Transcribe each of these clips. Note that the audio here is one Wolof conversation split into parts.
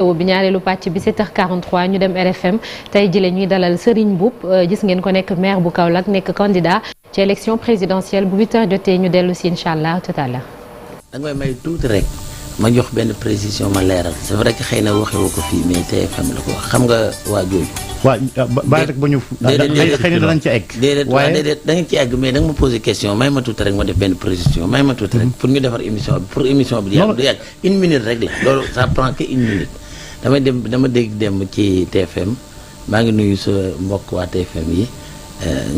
bi ñaareelu pàcc bi 7h43 ñu dem RFM tey jii ñuy dalal Serigne Mboup gis ngeen ko nekk maire bu Kaolack nekk candidat ci élection présidentielle bu 8h jotee ñu dellu si incha allah tout à l'heure. da nga may tuuti rek ma jox benn précision ma leeral c'est vrai que xëy na waxewu ko fii mais TFM la ko wax xam nga waa jooju. waaw bàyyi rek ba ñu. xëy na danañ ci egg. déedéet da nga ci egg mais da nga ma posé question may ma tuuti rek ma def benn précision may ma tuuti rek pour ñu defar émission bi pour émission bi. du yàgg une minute rek la loolu ça prend que une minute. dama dégg dem ci TFM maa ngi nuyu sa mbokk waa TFM yi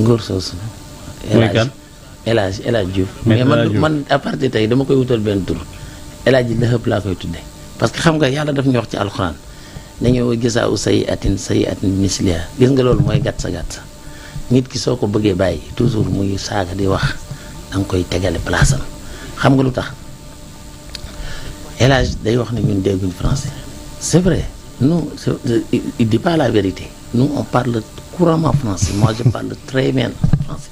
Ngor Soosu. El Hadj Diouf. mais man à partir tey dama koy wutal benn tur El Hadj Lëhëb laa koy tudde parce que xam nga yàlla daf ñu wax ci alxuraan nañu gisaa u say atin mislia gis nga loolu mooy gàtt sa nit ki soo ko bëggee bàyyi toujours muy saaga di wax da nga koy tegale place am xam nga lu tax El Hadj day wax ne ñun dégguñ français. C'est vrai, nous, il ne dit pas la vérité. Nous, on parle couramment français. Moi, je parle très bien français,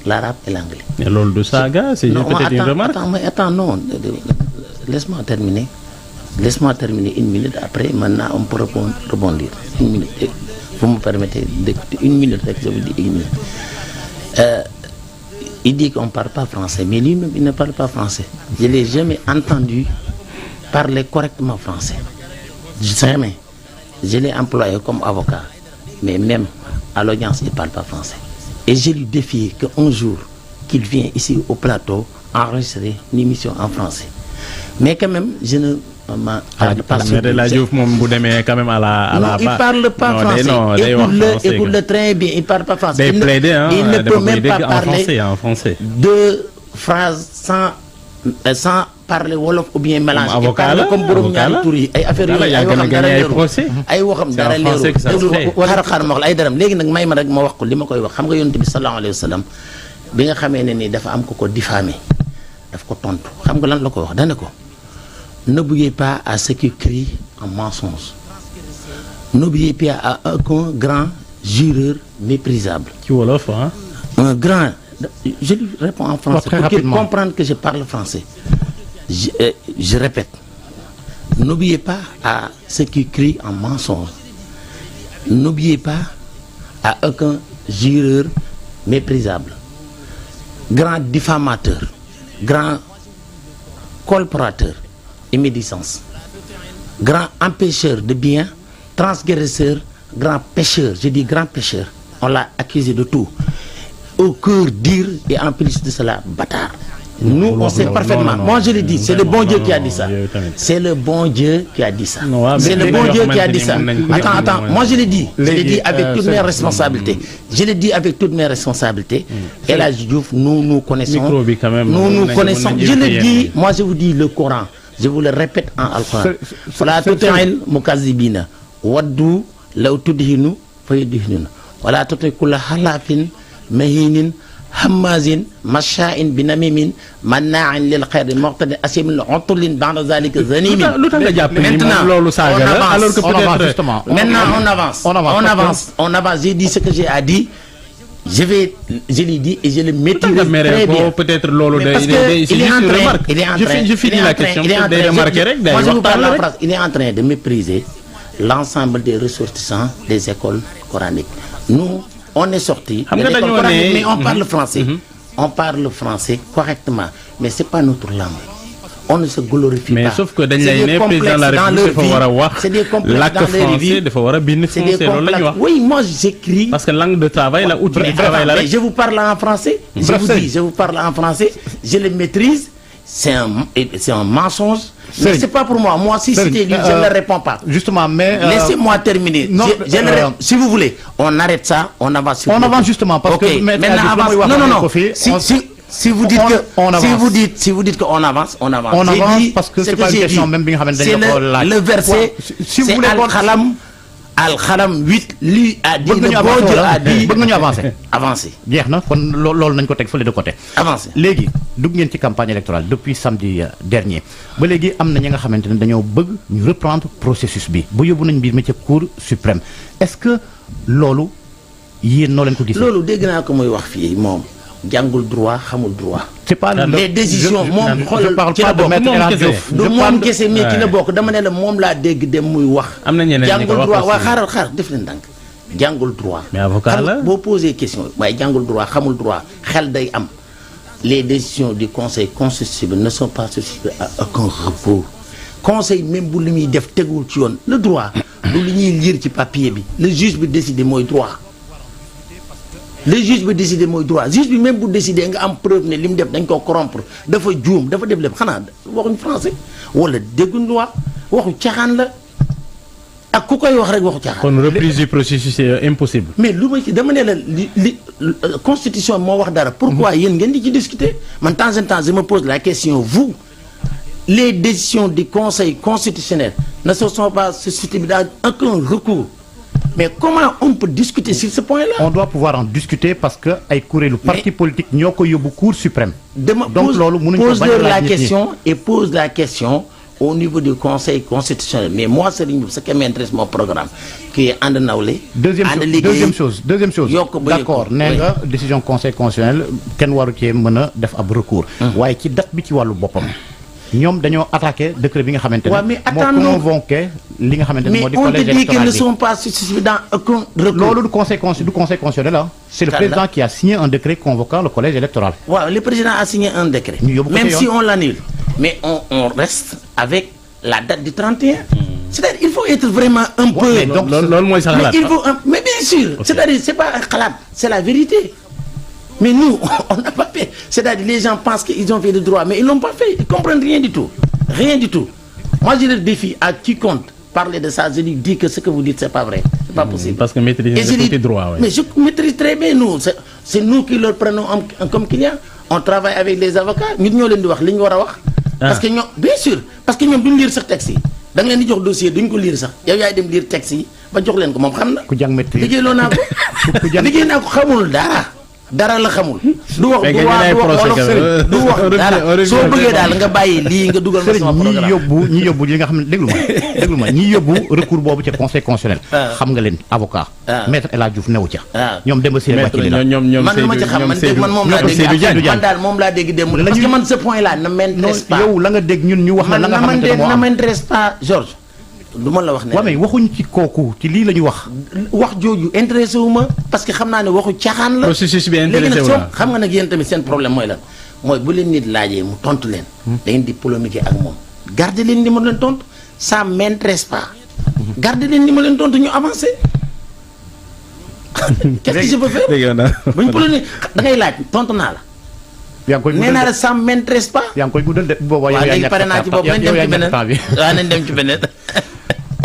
l'arabe et l'anglais. Mais l'ol de saga, c'est peut-être une remarque. Attends, non. Laisse-moi terminer. Laisse-moi terminer une minute. Après, maintenant, on peut rebondir. Une minute. Vous me permettez d'écouter une minute, je vous dis une minute. Il dit qu'on ne parle pas français, mais lui-même, il ne parle pas français. Je ne l'ai jamais entendu parler correctement français. Jamais. Je l'ai employé comme avocat, mais même à l'audience, il ne parle pas français. Et je lui défie qu'un jour, qu'il vienne ici au plateau, enregistrer une émission en français. Mais quand même, je ne parle pas sur quand même à la non, il ne parle pas français. Écoute-le très bien, il ne parle pas français. Il ne peut même pas parler en français. Deux phrases sans parler wolof ou bien mélange et parler comme borom ñaari tur yi ay affaire yooyu ay waxam dara leeru xar ma wax la ay daram léegi nag may ma rek ma wax ko li ma koy wax xam nga yonent bi sallallahu alayhi wa sallam bi nga xamee ne ni dafa am ko diffamé daf ko tontu xam nga lan la ko wax dane ko n'obéissez pas à ceux qui crient en mensonge, n'obéissez pas à aucun grand jureur méprisable. Ci wolof hein? Un grand, je lui réponds en français pour qu'il comprenne que je parle français. Je répète, n'oubliez pas à ceux qui crient en mensonge, n'oubliez pas à aucun jureur méprisable, grand diffamateur, grand colporateur et médisance, grand empêcheur de bien, transgresseur, grand pécheur. Je dis grand pécheur, on l'a accusé de tout. Au cœur dire et en plus de cela, bâtard. Nous, on sait parfaitement. Moi, je le dis, c'est le bon Dieu qui a dit ça. C'est le bon Dieu qui a dit ça. C'est le bon Dieu qui a dit ça. Attends, moi je le dis. Je le dis avec toutes mes responsabilités. Je le dis avec toutes mes responsabilités. Et là, nous nous connaissons. Nous connaissons. Je le dis, moi je vous dis le Coran. Je vous le répète en alpha. Voilà tout un mukazibina. Waddu law tudhinu fayudhinu. Voilà tout un kula halafin mahinin. Hamazin, Masha'in, Binamimin, Mana'in, Lil Khair, Mortad, Asim, Ontulin, Banda Zalik, Zanimin. Maintenant, on avance. J'ai dit ce que j'ai à dire. Je l'ai dit et je le maîtrise très bien. Peut-être il est en train. Je finis la question. Moi, je vous parle en France. Il est en train de mépriser l'ensemble des ressortissants des écoles coraniques. Nous, on est sorti, mais on parle français. On parle français correctement, mais c'est pas notre langue. On ne se glorifie pas. Mais sauf que dans les président de la République, il faut avoir français. Oui, moi j'écris. Parce que langue de travail, là où tu travailles là. Je vous parle en français. Je vous dis, je vous parle en français. Je le maîtrise. C'est un mensonge. Mais c'est pas pour moi. Moi, si c'était lui, je ne le réponds pas. Justement, mais laissez-moi terminer. Non, si vous voulez, on arrête ça, on avance. On avance justement parce que maintenant avance. Non. Si vous dites que si vous dites qu'on avance, on avance. On avance parce que c'est pas une question même bien. C'est le verset. Si vous voulez Al-Khalam 8 lui a dit, le bon Dieu a dit. Bëgg nañu avancer. Avancer. Jeex na kon loolu nañ ko teg fële de côté. Avancer. Léegi dugg ngeen ci campagne électorale depuis samedi dernier ba léegi am na ñi nga xamante ne dañoo bëgg ñu reprendre processus bi bu yóbbu nañ mbir mi ca Cour suprême est-ce que loolu yéen noo leen ko gisee. loolu dégg naa ko muy wax fii moom jàngul droit xamul droit. c'est pas les décisions moom xool je parle pas de maître El Hadj Diouf. du moom kese mais ki la bokk dama ne la moom laa dégg dem muy wax. am na ñeneen ñi ko wax jàngul droit waaye xaaral def leen ndànk jàngul droit. mais avocat la boo posé question waaye jàngul droit xamul droit xel day am. les décisions du conseil constitutionnel ne sont pas susceptibles à aucun recours conseil même bu li muy def teguwul ci yoon le droit du li ñuy lire ci papier bi le juge bi décidé mooy droit. le juge bi décidé mooy droit juge bi même bu décidé nga am preuve ne li mu def dañ ko corrompre dafa juum dafa def lépp xanaa waxuñ français wala dégguñ loi waxu caaxaan la ak ku koy wax rek waxu caaxaan. kon reprise du processus c'est impossible. mais lu ma ci dama ne la li constitution moo wax dara. pourquoi yéen ngeen di ci discuter man temps en temps je me pose la question vous les décisions du conseil constitutionnel ne se sont pas susceptibles d'aucun recours. mais comment on peut discuter sur ce point-là. on doit pouvoir en discuter parce que ay kuréelu parti politique ñoo ko yóbbu cour suprême. donc loolu mënuñ ko bañ a laaj nit ñi pose la question au niveau du conseil constitutionnel mais moi Serigne Mboup ce qui m'intéresse mon programme qui est ànd nawle. deuxième chose d'accord nee nga décision conseil constitutionnel kenn waru cee mën a def ab recours. waaye ci date bi ci wàllu boppam. ñoom dañoo attaqué décret bi nga xamante ne. moo convoqué li nga xamante ne moo di collège électoral bi. mais on te dit qu'ils ne sont pas susceptibles dans aucun recours. loolu du conseil constitutionnel là. c'est le président qui a signé un décret convoquant le collège électoral. waaw le président a signé un décret. même si on l'annule. mais on reste avec la date du 31. c'est-à-dire il faut être vraiment un peu. mais donc loolu mooy sa xalaat. mais bien sûr. Okay. C'est-à-dire c'est pas xalaat c'est la vérité. mais nous on n'a pas fait c'est-à-dire les gens pensent qu'ils ont fait le droit mais ils l'ont pas fait ils comprennent rien du tout moi je leur défie à quiconque parler de ça je lui dis que ce que vous dites c'est pas vrai c'est pas possible parce que maîtriser le droit mais je maîtrise très bien nous c'est nous qui leur prenons comme client on travaille avec les avocats ñun ñoo leen di wax li ñu war a wax parce que ñoom bien sûr parce que ñoom duñ lire sax texte yi da nga leen di jox dossier duñ ko lire sax yow yaay dem lire texte yi ba jox leen ko moom xam na liggéeyloo naa ko liggéey naa ko xamul dara la xamul. du wax du wax dara soo bëggee daal nga bàyyi lii nga dugal ma sama programme. ñi yóbbu li nga xam ne déglu ma ñi yóbbu recours boobu ca conseil constitutionnel. xam nga leen avocat. maître El Hadj Diouf newu ca. ñoom Demba Ciré wàcc li la man lu ma ci xam man moom laa dégg man daal moom laa dégg démb parce que man ce point là ne m'intéresse pas. yow la nga dégg ñun ñu wax la nga xamante ne moo am ne m'intéresse pas Georges. du ma la wax ne waaw mais waxuñu ci kooku ci lii la ñu wax jooju intéressé wu ma parce que xam naa ne waxu caaxaan la. processus bi intéressé wu la xam nga nag yéen tamit seen problème mooy lan mooy bu leen nit laajee mu tontu leen. da ngeen di polémiquer ak moom. garder leen ni ma leen tontu ça m'intéresse pas. garder leen ni ma leen tontu ñu avancer. qu'est-ce que je peux faire. bu ñu polémiquer da ngay laaj tontu naa la. yaa ngi koy nee naa la ça m'intéresse pas. yaa ngi koy guddal de booba yow léegi pare naa ci boobu nañ dem ci beneen waaw nañ dem ci beneen.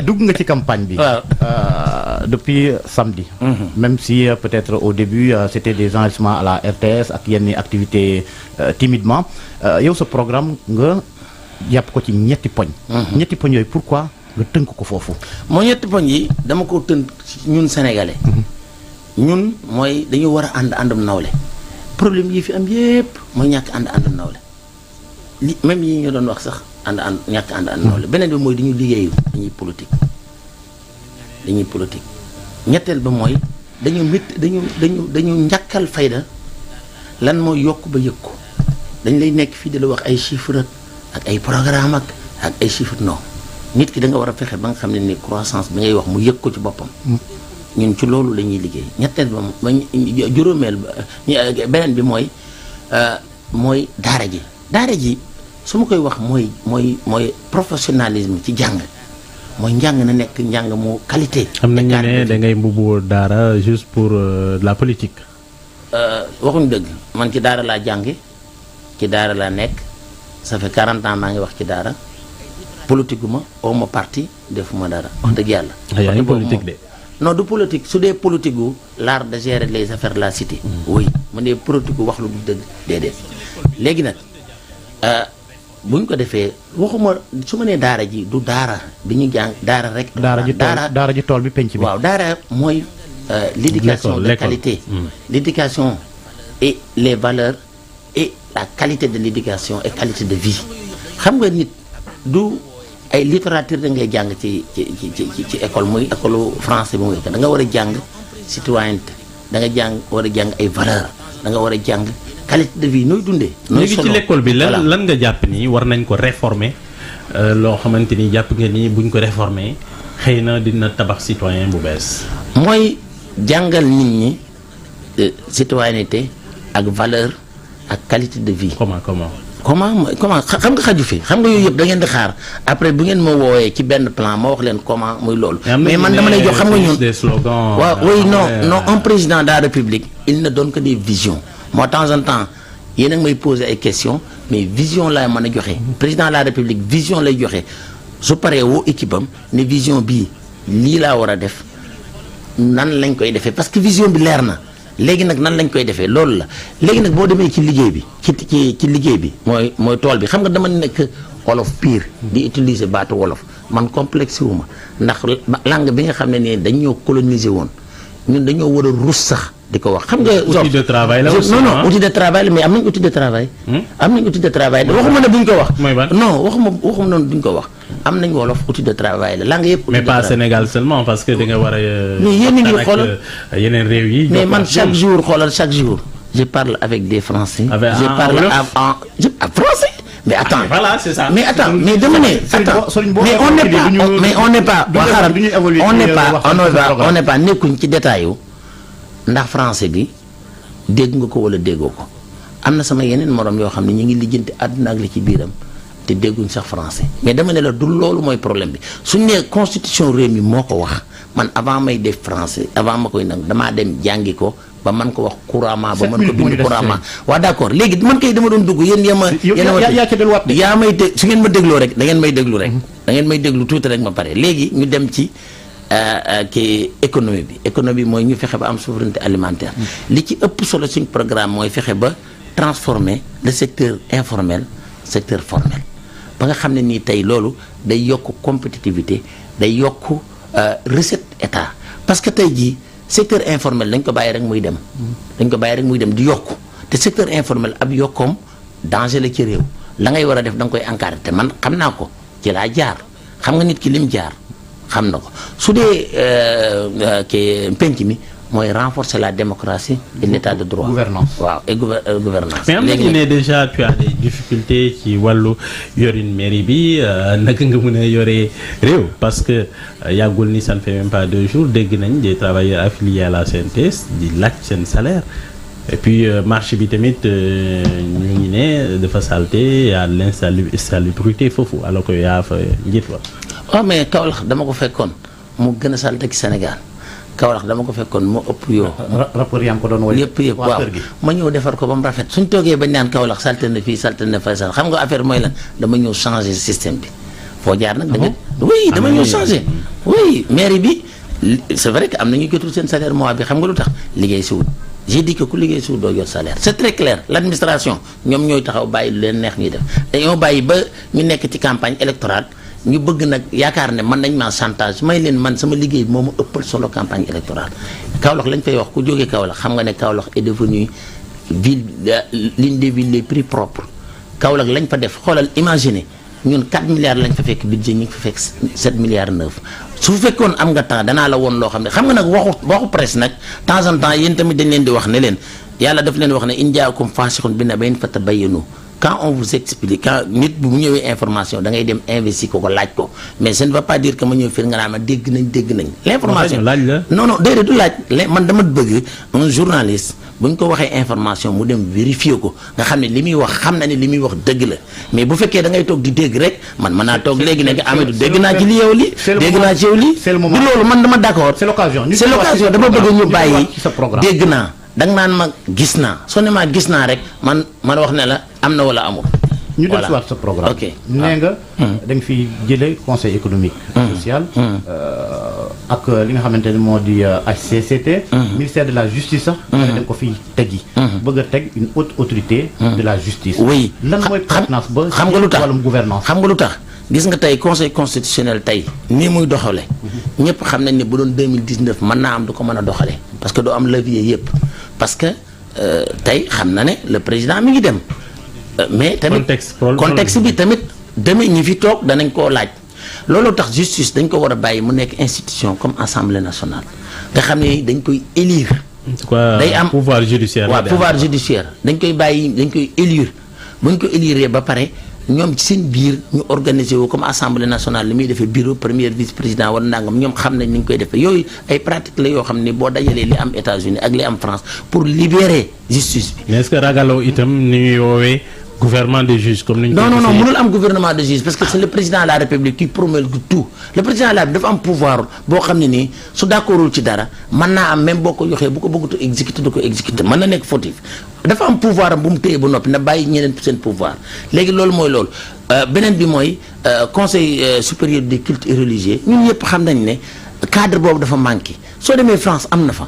dugg nga ci campagne bi. waaw depuis samedi. même si peut-être au début c'était des enregistrements à la RTS ak yenn activités timidement yow sa programme nga jàpp ko ci ñetti poñ. ñetti poñ yooyu pourquoi nga tënk ko foofu. moo ñetti poñ yi dama ko tënk ñun sénégalais. ñun mooy dañu war a àndum nawle. problème yi fi am yépp mooy ñàkk àndum nawle li même yi ñu doon wax sax ñàkk àndum nawle beneen bi mooy dañu liggéeyu dañuy politique ñetteel ba mooy dañu njàkkal fayda lan mooy yokk ba yëg ko dañ lay nekk fii di la wax ay chiffres ak ay programme ak ay chiffres non nit ki da nga war a fexe ba nga xam ne ni croissance bi ngay wax mu yëg ko ci boppam. ñun ci loolu la ñuy liggéey ñetteel ba juróomeel beneen bi mooy daara ji su ma koy wax mooy professionnalisme ci jàng mooy njàng na nekk njàng mu qualité. am na ñu ne da ngay mbubboo daara juste pour la politique. waxuñu dëgg man ci daara laa jànge ci daara laa nekk ça fait 40 ans maa ngi wax ci daara politique gu ma oo ma parti defuma dara wax dëgg yàlla. yaa ngi politique de. non du politique su dee politique gu l'art de gérer les affaires de la cité. oui mu ne politique gu wax lu du dëgg déedéet. léegi nag bu ñu ko defee waxuma su ma nee daara ji du daara bi ñu jàng daara rek. daara ji tool bi penc bi. waaw daara mooy. l'éducation de qualité. l'éducation et les valeurs et la qualité de l'éducation et qualité de vie. xam nga nit du. ay littérature da ngay jàng ci école muy école français bi muy da nga war a jàng citoyenneté da nga war a jàng ay valeurs da nga war a jàng qualité de vie nooy dundee. nooy léegi ci l'école bi lan nga jàpp ni war nañ ko réformer loo xamante ni jàpp nga ni buñ ko réformer xëy na dina tabax citoyen bu bees. mooy jàngal nit ñi citoyenneté ak valeur ak qualité de vie. comment xam nga xaju fi xam nga yooyu yëpp da ngeen di xaar après bu ngeen ma woowee ci benn plan ma wax leen comment muy loolu. mais man dama lay jox xam nga ñun des slogans. waaw oui non un président de la République il ne donne que des visions. moi de temps en temps yéen a ngi may poser ay questions mais vision laay mën a joxe. président de la République vision lay joxe su paree woo équipe am ne vision bii lii laa war a def nan lañ koy defee parce que vision bi leer na. léegi nag nan lañ koy defee loolu la léegi nag boo demee ci liggéey bi ci liggéey bi mooy tool bi xam nga dama nekk wolof pire di utiliser baatu wolof man complexe wu ma ndax langue bi nga xam ne nii dañ ñoo coloniser woon ñun dañoo war a rus sax di ko wax xam nga outil de travail la aussi non outil de travail la mais am nañ outil de travail am nañ outil de travail waxuma ne duñ ko wax non waxuma noonu duñ ko wax am nañ wolof outil de travail la langue yëpp mais pas Sénégal seulement parce que da nga war a mais yéen ngi xoolal yeneen réew yi mais man chaque jour je parle avec des Français je parle en français mais attends voilà c'est ça mais attends mais dama ne mais on n'est pas on n'est pas nekkuñ ci détail yu ndax français bi dégg nga ko wala déggoo ko am na sama yeneen morom yoo xam ne ñu ngi lijjanti àdduna ak li ci biiram te dégguñ sax français mais dama ne la du loolu mooy problème bi suñ nee constitution réew mi moo ko wax man avant may def français avant ma koy nag damaa dem jàngi ko ba man ko wax couramment ba mën ko bind couramment waaw d'accord léegi man kay dama doon dugg yéen yaa may dégg su ngeen ma dégloo rek da ngeen may déglu rek da ngeen may déglu tuuti rek ma pare léegi ñu dem ci ki économie mooy ñu fexe ba am souveraineté alimentaire li ci ëpp solo suñ programme mooy fexe ba transformer le secteur informel secteur formel ba nga xam ne nii tey loolu day yokk compétitivité day yokk recette état parce que tey jii secteur informel dañ ko bàyyi rek muy dem di yokku te secteur informel ab yokkoom danger la ci réew la ngay war a def da nga koy encadrer te man xam naa ko ci laa jaar xam nga nit ki lim jaar xam na ko su dee penc mi mooy renforcer la démocratie et l'état de droit. gouvernance waaw et gouvernance. mais am nañu ne déjà tu as des difficultés ci wàllu yorin mairie bi naka nga mën a yore réew parce que yàggul ni ça ne fait même pas 2 jours dégg nañ des travailleurs affiliés à la CNTS di laaj seen salaire et puis marché bi tamit ñu ngi ne dafa salté y a l'insalubrité foofu alors que yaa fa njiit wa. waaw mais Kaolack dama ko fekkoon mu gën a salté ci Sénégal. Kaolack dama ko fekkoon moo ëpp yoo. rapport yaa ngi ko doon wala yëpp waaw ma ñëw defar ko ba mu rafet suñ toogee bañ naan Kaolack salté na fii salté na fa xam nga affaire mooy lan dama ñëw changer système bi foo jaar nag. da nga oui dama ñëw changer. oui mairie bi c'est vrai que am na ñu jotul seen salaire mois bi xam nga lu tax liggéey si wut j'ai dit que ku liggéey si wut doo jot salaire c'est très clair l'administration ñoom ñooy taxaw bàyyi lu leen neex ñuy def dañoo bàyyi ba ñu nekk ci campagne électorale. ñu bëgg nag yaakaar ne man nañ maa chantage may leen man sama liggéey moo ma ëppal solo campagne électorale Kaolack lañ fay wax ku jógee Kaolack xam nga ne Kaolack est devenu ville l'une des villes les plus propres Kaolack lañ fa def xoolal imaginer ñun 4 milliards lañ fa fekk budget ñu ngi fa fekk 7 milliards 9 su fekkoon am nga temps danaa la woon loo xam ne xam nga nag waxu presse nag temps en temps yéen tamit dañ leen di wax ne leen yàlla daf leen wax ne in jaakum faasiqun bi naba'in fatabayyanu quand on vous explique quand nit bu mu ñëwee information da ngay dem investir ko laaj ko mais ça ne veut pas dire que ma ñëw fii nga naan ma dégg nañ l'information non déedéet du laaj man dama bëgg un journaliste bu ñu ko waxee information mu dem vérifier ko nga xam ne li muy wax xam na ne li muy wax dëgg la mais bu fekkee da ngay toog di dégg rek man mën naa toog léegi ne nga Amidou dégg naa ci li yow li dégg naa ci yow li du loolu man dama d'accord c'est l'occasion dama bëgg ñu bàyyi dégg naa da nga naan ma gis naa soo ne maa gis naa rek man wax ne la am na wala amul. ñu dem si waat sa programme. ok nee nga. da nga fi jëlee conseil économique. social. ak li nga xamante ne moo di HCCT. ministère de la justice sax. da nga ko fi teggi. bëgg a teg une haute autorité. de la justice. oui lan mooy pertinence ba. xam nga lu tax wàllum gouvernance xam nga lu tax. gis nga tey conseil constitutionnel tey nii muy doxale ñëpp xam nañ ne bu doon 2019 mën naa am du ko mën a doxale parce que doo am levier yëpp parce que tey xam na ne le président mi ngi dem mais tamit contexte bi tamit demee ñi fi toog danañ koo laaj loolu tax justice dañ ko war a bàyyi mu nekk institution comme assemblée nationale nga xam ne dañ koy élire day am pouvoir judiciaire. waaw pouvoir judiciaire dañ koy bàyyi dañ koy élire buñ ko élire ba pare ñoom ci seen biir ñu organiser wu comme assemblée nationale li muy defee bureau premier vice président wala nangam ñoom xam nañ ni ñu koy defee yooyu ay pratique la yoo xam ne boo dajalee li am États-Unis ak li am France pour libérer justice bi. mais est-ce que ragaloo itam ni ñuy woowee gouvernement de juge comme ni ñu. non mënul am gouvernement de juge parce que c'est le président de la République qui promulgue tout le président de la République dafa am pouvoir boo xam ne nii su d'accordul ci dara mën naa am même boo ko joxee bu ko bëggut a exécuter du ko exécuter mën na nekk fautif dafa am pouvoir am bu mu téye ba noppi na bàyyi ñeneen seen pouvoir léegi loolu mooy loolu beneen bi mooy conseil supérieur des cultes et religieux ñun ñëpp xam nañ ne cadre boobu dafa manqué soo demee France am na fa.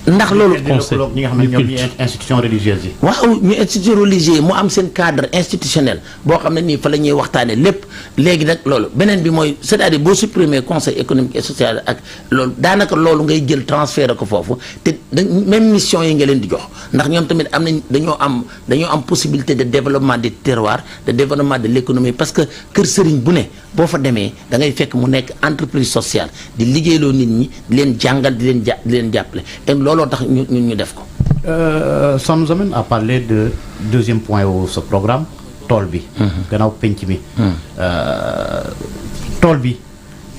ndax loolu ñi nga xam ne ñoom ñi institution religieuse yi. waaw ñu institution religieuse mu am seen cadre institutionnel boo xam ne nii fa la ñuy waxtaanee lépp léegi nag loolu beneen bi mooy c'est-à-dire boo supprimer conseil économique et social ak loolu daanaka loolu ngay jël transférer ko foofu te même mission yi nga leen di jox ndax ñoom tamit am nañ dañoo am possibilité de développement des terroirs de développement de l'économie parce que kër sëriñ bu ne boo fa demee da ngay fekk mu nekk entreprise sociale di liggéeyloo nit ñi di leen jàngal di leen jàppale looloo tax ñu def ko. Ça nous amène à parler de deuxième point wu ce programme tool bi. gannaaw penc mi. tool bi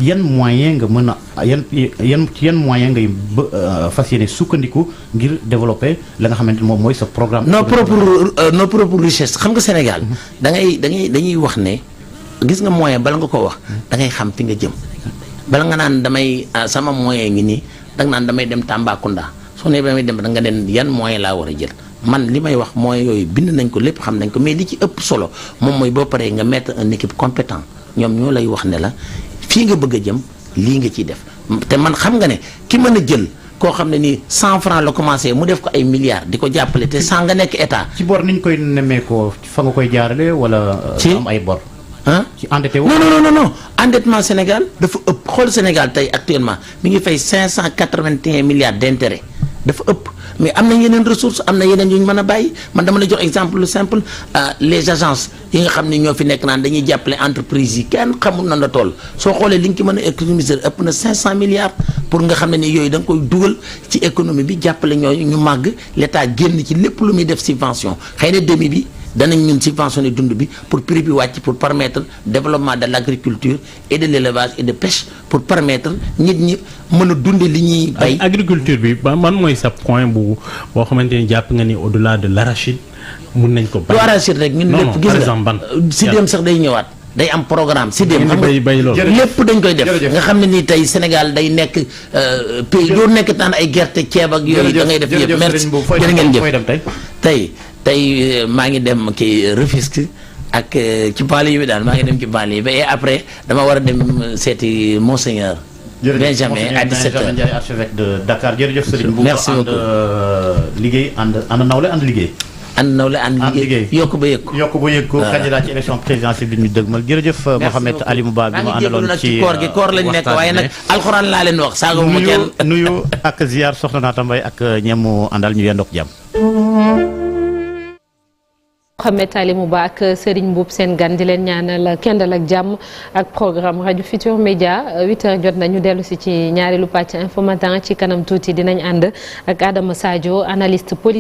yan moyen nga mën a yan moyen ngay fas yéene sukkandiku ngir développer la nga xamante ni moom mooy sa programme. nos propres richesse xam nga Sénégal dañuy wax ne gis nga moyen bala nga ko wax da ngay xam fi nga jëm bala nga naan damay sama moyen ngi nii danga naan damay dem Tambacounda. soo nee damay dem da nga den yan moyen laa war a jël man li may wax moyen yooyu bind nañ ko lépp xam nañ ko mais li ci ëpp solo moom mooy boo paree nga mettre une équipe compétent ñoom ñoo lay wax ne la fii nga bëgg a jëm lii nga ciy def te man xam nga ne ki mën a jël koo xam ne nii 100 francs la commencé mu def ko ay milliards di ko jàppale te sans nga nekk état. ci bor niñ koy nemmee ko fa nga koy jaarale wala. ci am ay bor. ci endetté wu. non endettement Sénégal dafa ëpp xool Sénégal tey actuellement mi ngi fay 581 milliards d'intérêt. dafa ëpp mais am na yeneen ressources am na yeneen yu ñu mën a bàyyi man dama la jox exemple lu simple les agences yi nga xam ne ñoo fi nekk naan dañuy jàppale entreprise yi kenn xamul na la toll soo xoolee li nga ci mën a économiser ëpp na 500 milliards pour nga xam ne ni yooyu da nga koy dugal ci économie bi jàppale ñooñu ñu màgg l'État génn ci lépp lu muy def subvention xëy na demi bi danañ ñun subventionné dund bi pour prix bi wàcc pour permettre développement de l'agriculture et de l'élevage et de pêche pour permettre nit ñi mën a dunde li ñuy bay. agriculture bi man mooy sa point boo xamante ni jàpp nga ni au-delà de l'arachide mun nañ ko bay. du arachide rek ñun lépp gis nga si dem sax day ñëwaat day am programme si dem xam nga lépp dañ koy def nga xam ne nii tey Sénégal day nekk pays doo nekk naan ay gerte ceeb ak yooyu da ngay def yëpp merci jërë ngeen jëf tey maa ngi dem ki Rufisque ak ci banlieue bi daal maa ngi dem ci banlieue bi et après dama war a dem seeti Monseigneur Benjamin à 17h. archevêque de Dakar jërëjëf Serigne Mboup. merci beaucoup liggéey ànd nawle ànd liggéey. ànd nawle ànd liggéey yokk ba yëg ko candidat ci élection présidentielle bi ñu dëgmal jërëjëf Mohamed Ali Mouba bi ma àndaloon ci koor gi koor lañ nekk waaye nag alxuraan laa leen wax saaga mu kenn nuyu ak ziar soxna Naata Mbaye ak ñemu àndal ñu yendook jàmm. Mohamed Ali Mouba ak Serigne Mboup seen gan di leen ñaanal kendal ak jàmm ak programme rajo Futur Média 8h jot nañu dellu si ci ñaareelu pàcc info matin ci kanam tuuti dinañ ànd ak Adama Sadio analyste politique